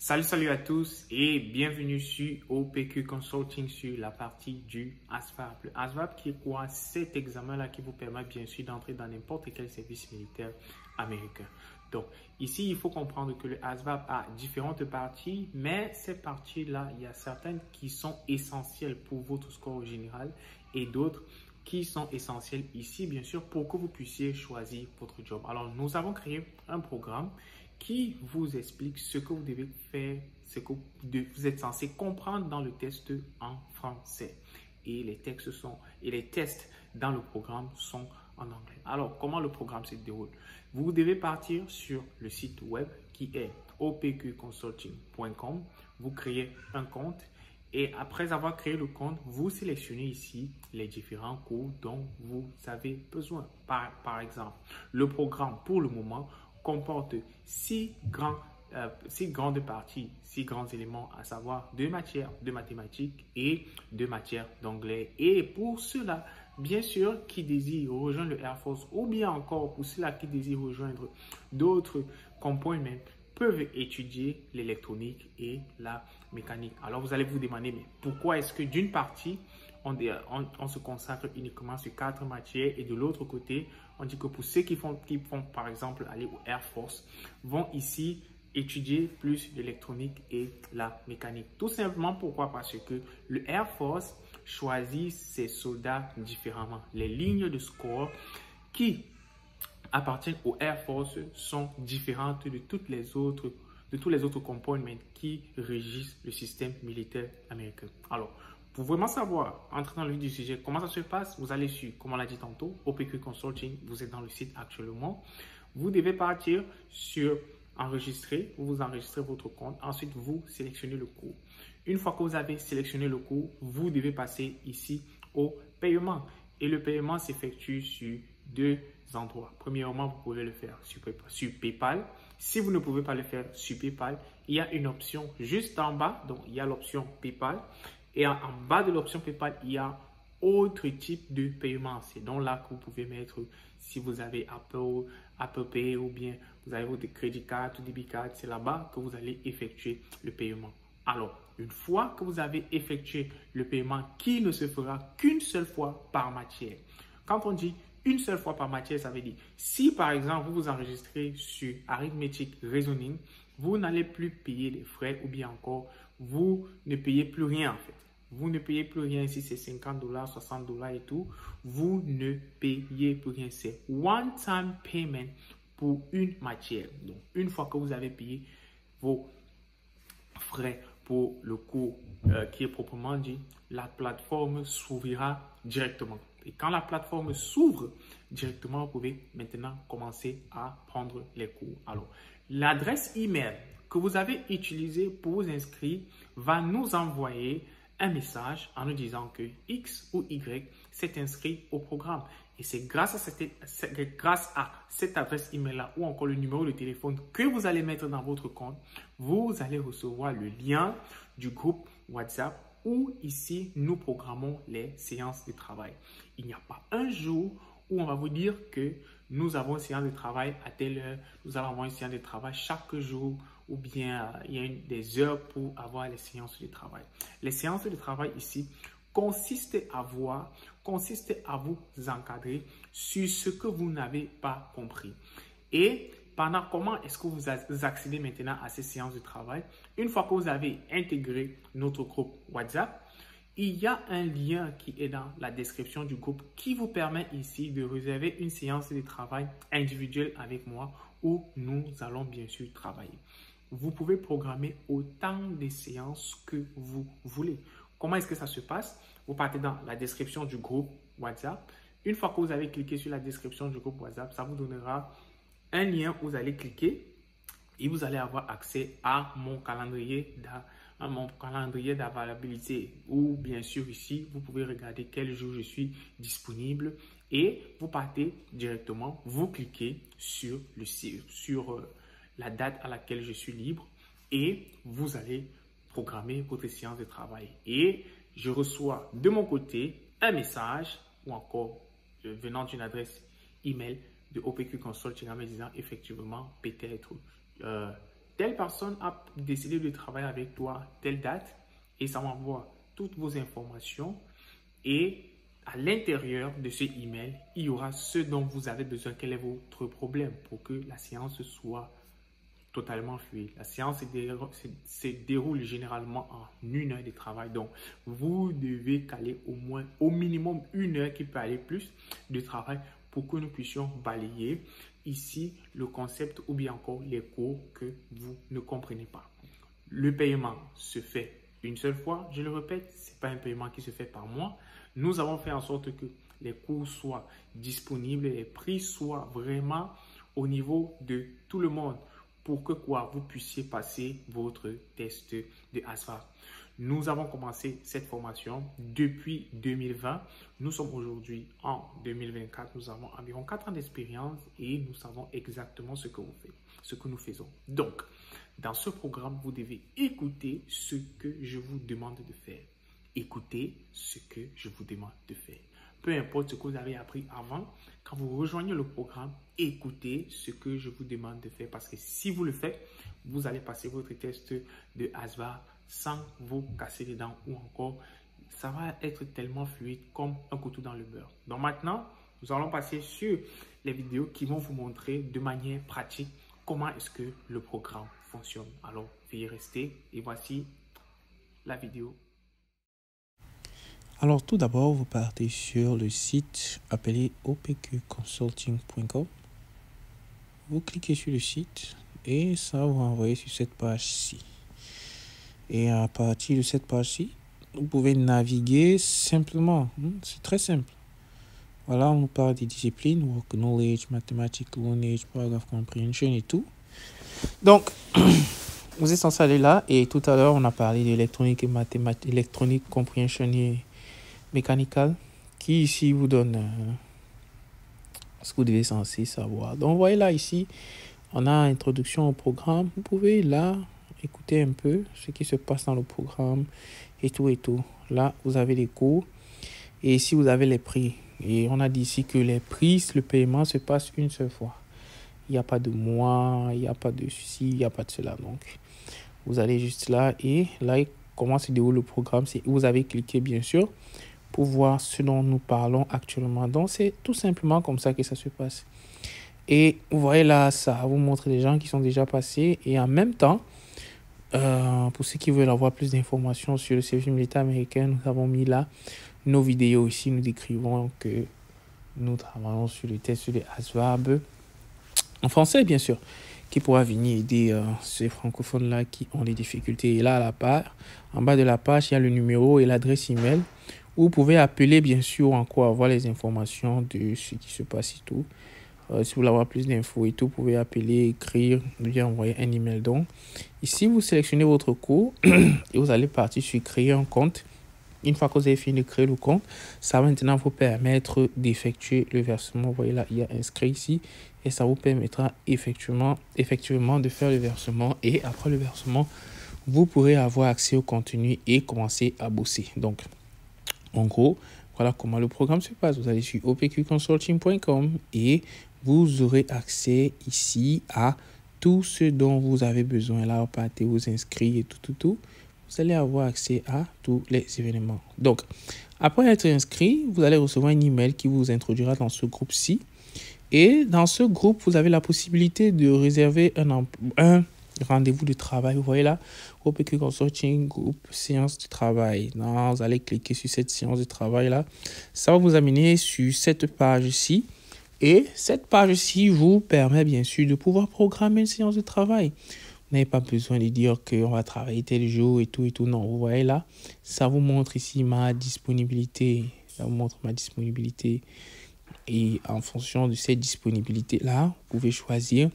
Salut à tous et bienvenue sur OPQ Consulting sur la partie du ASVAB. Le ASVAB qui est quoi? Cet examen-là qui vous permet bien sûr d'entrer dans n'importe quel service militaire américain. Donc ici, il faut comprendre que le ASVAB a différentes parties, mais ces parties-là, il y a certaines qui sont essentielles pour votre score général et d'autres qui sont essentielles ici, bien sûr, pour que vous puissiez choisir votre job. Alors, nous avons créé un programme qui vous explique ce que vous devez faire, ce que vous êtes censé comprendre dans le test en français. Et les tests dans le programme sont en anglais. Alors, comment le programme se déroule? Vous devez partir sur le site web qui est opqconsulting.com. Vous créez un compte et après avoir créé le compte, vous sélectionnez ici les différents cours dont vous avez besoin. Par exemple, le programme pour le moment comporte six grandes parties, 6 grands éléments, à savoir 2 matières de mathématiques et 2 matières d'anglais. Et pour ceux-là, bien sûr, qui désirent rejoindre le Air Force ou bien encore pour ceux-là qui désirent rejoindre d'autres components, peuvent étudier l'électronique et la mécanique. Alors, vous allez vous demander, mais pourquoi est-ce que d'une partie, on se consacre uniquement sur 4 matières et de l'autre côté, on dit que pour ceux qui font par exemple aller au Air Force, vont ici étudier plus l'électronique et la mécanique. Tout simplement pourquoi? Parce que le Air Force choisit ses soldats différemment. Les lignes de score qui appartiennent au Air Force sont différentes de tous les autres components qui régissent le système militaire américain. Alors, pour vraiment savoir, entrer dans le vif du sujet, comment ça se passe, vous allez sur, comme on l'a dit tantôt, OPQ Consulting, vous êtes dans le site actuellement. Vous devez partir sur enregistrer, vous enregistrez votre compte, ensuite vous sélectionnez le cours. Une fois que vous avez sélectionné le cours, vous devez passer ici au paiement. Et le paiement s'effectue sur 2 endroits. Premièrement, vous pouvez le faire sur PayPal. Si vous ne pouvez pas le faire sur PayPal, il y a une option juste en bas. Donc, il y a l'option PayPal. Et en bas de l'option PayPal, il y a autre type de paiement. C'est donc là que vous pouvez mettre, si vous avez Apple Pay ou bien vous avez votre crédit card ou débit card, c'est là-bas que vous allez effectuer le paiement. Alors, une fois que vous avez effectué le paiement qui ne se fera qu'une seule fois par matière. Quand on dit une seule fois par matière, ça veut dire si par exemple vous vous enregistrez sur arithmétique reasoning, vous n'allez plus payer les frais ou bien encore vous ne payez plus rien en fait. Vous ne payez plus rien si c'est 50 $, 60 $ et tout. Vous ne payez plus rien. C'est one-time payment pour une matière. Donc, une fois que vous avez payé vos frais pour le cours qui est proprement dit, la plateforme s'ouvrira directement. Et quand la plateforme s'ouvre directement, vous pouvez maintenant commencer à prendre les cours. Alors, l'adresse email que vous avez utilisée pour vous inscrire va nous envoyer un message en nous disant que X ou Y s'est inscrit au programme. Et c'est grâce à cette adresse email-là ou encore le numéro de téléphone que vous allez mettre dans votre compte, vous allez recevoir le lien du groupe WhatsApp où ici nous programmons les séances de travail. Il n'y a pas un jour où on va vous dire que nous avons une séance de travail à telle heure, nous allons avoir une séance de travail chaque jour ou bien il y a des heures pour avoir les séances de travail. Les séances de travail ici consistent à vous encadrer sur ce que vous n'avez pas compris. Et pendant comment est-ce que vous accédez maintenant à ces séances de travail? Une fois que vous avez intégré notre groupe WhatsApp, il y a un lien qui est dans la description du groupe qui vous permet ici de réserver une séance de travail individuelle avec moi où nous allons bien sûr travailler. Vous pouvez programmer autant de séances que vous voulez. Comment est-ce que ça se passe? Vous partez dans la description du groupe WhatsApp. Une fois que vous avez cliqué sur la description du groupe WhatsApp, ça vous donnera un lien où vous allez cliquer et vous allez avoir accès à mon calendrier d'availabilité. Ou bien sûr ici, vous pouvez regarder quel jour je suis disponible et vous partez directement, vous cliquez sur la date à laquelle je suis libre et vous allez programmer votre séance de travail. Et je reçois de mon côté un message ou encore venant d'une adresse email de OPQ Consulting en me disant effectivement peut-être telle personne a décidé de travailler avec toi telle date et ça m'envoie toutes vos informations et à l'intérieur de ce email, il y aura ce dont vous avez besoin, quel est votre problème pour que la séance soit totalement fluide. La séance se déroule généralement en 1 heure de travail. Donc, vous devez caler au minimum 1 heure, qui peut aller plus, de travail pour que nous puissions balayer ici le concept ou bien encore les cours que vous ne comprenez pas. Le paiement se fait une seule fois. Je le répète, ce n'est pas un paiement qui se fait par mois. Nous avons fait en sorte que les cours soient disponibles, les prix soient vraiment au niveau de tout le monde pour que vous puissiez passer votre test de ASVAB. Nous avons commencé cette formation depuis 2020. Nous sommes aujourd'hui en 2024. Nous avons environ 4 ans d'expérience et nous savons exactement ce que nous faisons. Donc, dans ce programme, vous devez écouter ce que je vous demande de faire. Écoutez ce que je vous demande de faire. Peu importe ce que vous avez appris avant, quand vous rejoignez le programme, écoutez ce que je vous demande de faire. Parce que si vous le faites, vous allez passer votre test de ASVAB sans vous casser les dents ou encore, ça va être tellement fluide comme un couteau dans le beurre. Donc maintenant, nous allons passer sur les vidéos qui vont vous montrer de manière pratique comment est-ce que le programme fonctionne. Alors, veuillez rester et voici la vidéo. Alors, tout d'abord, vous partez sur le site appelé opqconsulting.com. Vous cliquez sur le site et ça va vous envoyer sur cette page-ci. Et à partir de cette page-ci, vous pouvez naviguer simplement. C'est très simple. Voilà, on nous parle des disciplines, Work Knowledge, Mathematics Knowledge, Paragraph Comprehension et tout. Donc, vous êtes censé aller là. Et tout à l'heure, on a parlé d'électronique et mathématiques, électronique, comprehension et mécanical, qui ici vous donne ce que vous devez censé savoir. Donc, vous voyez là, ici, on a introduction au programme. Vous pouvez là écouter un peu ce qui se passe dans le programme et tout et tout. Là, vous avez les cours et ici, vous avez les prix. Et on a dit ici que les prix, le paiement se passe une seule fois. Il n'y a pas de mois, il n'y a pas de ceci, il n'y a pas de cela. Donc, vous allez juste là et là, comment se déroule le programme. C'est vous avez cliqué, bien sûr, pour voir ce dont nous parlons actuellement. Donc, c'est tout simplement comme ça que ça se passe. Et vous voyez là, ça vous montre les gens qui sont déjà passés. Et en même temps, pour ceux qui veulent avoir plus d'informations sur le service militaire américain, nous avons mis là nos vidéos ici. Nous décrivons que nous travaillons sur le test de ASVAB en français, bien sûr, qui pourra venir aider ces francophones-là qui ont des difficultés. Et là, à la part, en bas de la page, il y a le numéro et l'adresse email où vous pouvez appeler, bien sûr, encore avoir les informations de ce qui se passe et tout. Si vous voulez avoir plus d'infos et tout, vous pouvez appeler, écrire, ou bien envoyer un email. Donc, ici, vous sélectionnez votre cours et vous allez partir sur créer un compte. Une fois que vous avez fini de créer le compte, ça va maintenant vous permettre d'effectuer le versement. Vous voyez là, il y a inscrit ici et ça vous permettra effectivement de faire le versement. Et après le versement, vous pourrez avoir accès au contenu et commencer à bosser. Donc, en gros, voilà comment le programme se passe. Vous allez sur opqconsulting.com et vous aurez accès ici à tout ce dont vous avez besoin. Là, vous partez vous inscrire et tout. Vous allez avoir accès à tous les événements. Donc, après être inscrit, vous allez recevoir un email qui vous introduira dans ce groupe-ci. Et dans ce groupe, vous avez la possibilité de réserver un rendez-vous de travail. Vous voyez là, OPQ Consulting, groupe, séance de travail. Non, vous allez cliquer sur cette séance de travail-là. Ça va vous amener sur cette page-ci. Et cette page-ci vous permet bien sûr de pouvoir programmer une séance de travail. Vous n'avez pas besoin de dire qu'on va travailler tel jour et tout. Non, vous voyez là, ça vous montre ici ma disponibilité. Ça vous montre ma disponibilité. Et en fonction de cette disponibilité-là, vous pouvez choisir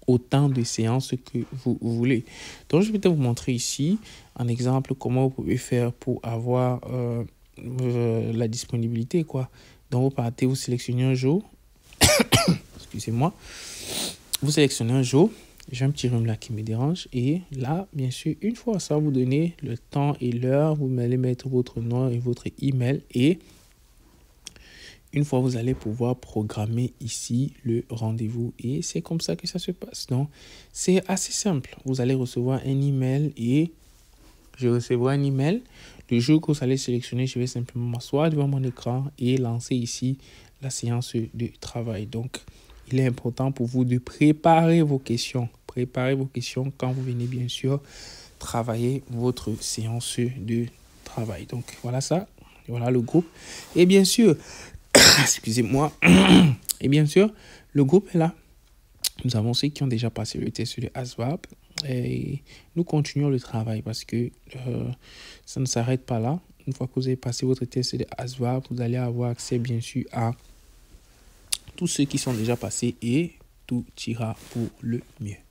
autant de séances que vous voulez. Donc, je vais vous montrer ici un exemple comment vous pouvez faire pour avoir la disponibilité, quoi. Donc, vous partez, vous sélectionnez un jour. Excusez-moi. Vous sélectionnez un jour. J'ai un petit rhume là qui me dérange. Et là, bien sûr, une fois ça, vous donnez le temps et l'heure. Vous allez mettre votre nom et votre email. Et une fois, vous allez pouvoir programmer ici le rendez-vous et c'est comme ça que ça se passe. Donc, c'est assez simple. Vous allez recevoir un email et je recevrai un email. Le jour que vous allez sélectionner, je vais simplement m'asseoir devant mon écran et lancer ici la séance de travail. Donc, il est important pour vous de préparer vos questions. Préparez vos questions quand vous venez bien sûr travailler votre séance de travail. Donc, voilà ça. Voilà le groupe. Et bien sûr, excusez-moi. Et bien sûr, le groupe est là. Nous avons ceux qui ont déjà passé le test de ASVAB. Et nous continuons le travail parce que ça ne s'arrête pas là. Une fois que vous avez passé votre test de ASVAB, vous allez avoir accès bien sûr à tous ceux qui sont déjà passés et tout ira pour le mieux.